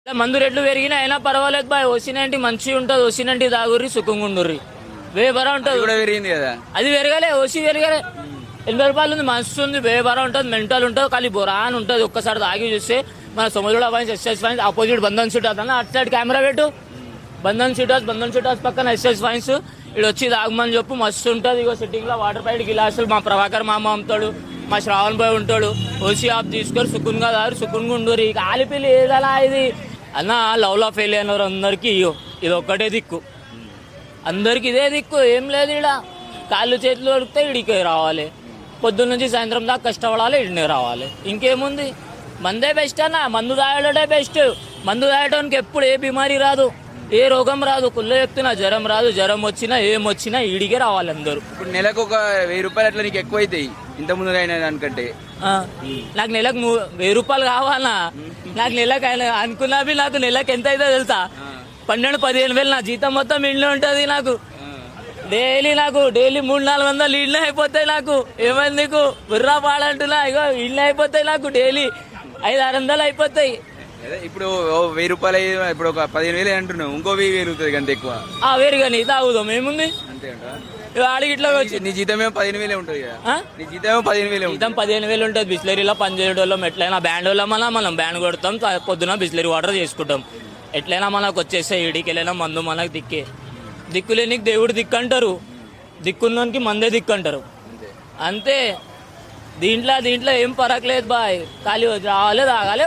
మందు రేట్లు పెరిగినా అయినా పర్వాలేదు బాయ్. ఓసినంటి మంచిగా ఉంటుంది, ఓసినంటి తాగుర్రి సుఖంగా ఉండుర్రి. వేబరా ఉంటుంది కూడా పెరిగింది కదా. అది పెరగలే, ఓసి పెరగలే. 80 రూపాయలు ఉంది, మస్తు ఉంది, వేబరా ఉంటుంది, మెంటల్ ఉంటుంది, ఖాళీ బొరా అని ఉంటుంది. ఒక్కసారి తాగి చూస్తే మన Samudra wines, SS wines opposite Bandhan seat అవుతుంది. అటు సైడ్ కెమెరా పెట్టు, బంధన్ సీట్ హౌస్ పక్కన ఎస్ఎస్ వైన్స్. ఇక్కడ వచ్చి తాగమని చెప్పు, మస్తు ఉంటుంది. ఇగో సిట్టింగ్ లో వాటర్ ప్యాకెట్ గిలాసులు మా ప్రభాకర్ మామ అమ్ముతాడు, మా శ్రావణ్ బాయ్ ఉంటాడు. ఓసి ఆఫ్ తీసుకొని సుకున్గా తాగు, సుకున్గా ఉండరు. ఇక ఆలిపిల్లి ఏదలా ఇది అన్న. లవ్ లో ఫెయిల్ అయిన అందరికీ ఇది ఒక్కటే దిక్కు, అందరికి ఇదే దిక్కు. ఏం లేదు, ఇక్కడ కాళ్ళు చేతులు దొరికితే ఇడికి రావాలి, పొద్దున్న నుంచి సాయంత్రం దాకా కష్టపడాలి, ఇడినే రావాలి. ఇంకేముంది, మందే బెస్ట్ అన్న. మందు తాగడే బెస్ట్. మందు తాగడానికి ఎప్పుడు ఏ బిమారీ రాదు, ఏ రోగం రాదు. కుళ్ళ చెప్తున్నా, జ్వరం రాదు. జ్వరం వచ్చినా ఏమొచ్చినా ఈడికే రావాలి అందరూ. ఇప్పుడు నెలకు ఒక 1000 రూపాయలు అట్లా నీకు ఎక్కువ అవుతాయి ఇంత ముందు అయినా దానికంటే. నాకు నెలకు 1000 రూపాయలు కావాలన్నా. నాకు నెలకు అనుకున్నా నాకు నెలకు ఎంత అవుతుందో తెలుసా? 12-15 వేలు నా జీతం మొత్తం ఇంట్లో ఉంటుంది. నాకు డైలీ 300-400 ఇళ్ళే అయిపోతాయి. నాకు ఏమైంది నీకు బుర్రా పాడంటున్నా? ఇగో ఇళ్ళే అయిపోతాయి నాకు డైలీ 500-600 అయిపోతాయి. ఇప్పుడు 1000 రూపాయలు ఇప్పుడు ఒక 15,000 అంటున్నావు, ఇంకో 1000 పెరుగుతుంది అంత ఎక్కువ. వేరుగా తాగుదాం ఏముంది, అంతే ఆడిగిట్లో వచ్చి. నీ జీతమేమో 15,000 ఉంటుంది కదా. నీ జీతమేమో 15,000. జీతం 15,000 ఉంటుంది. బిస్లరీలో పనిచేయడం ఎట్లయినా బ్యాండ్ వల్ల మనం బ్యాండ్ కొడతాం, పొద్దున బిస్లరీ వాటర్ చేసుకుంటాం. ఎట్లయినా మనకు వచ్చేస్తే ఈడికి వెళ్ళినా మందు మనకు దిక్కులేనికి దేవుడు దిక్కు అంటారు, దిక్కున్నోనికి మందే దిక్కు అంటారు. అంతే. దీంట్లో ఏం పరకలేదు బాయ్. ఖాళీ రావాలి, తాగాలి.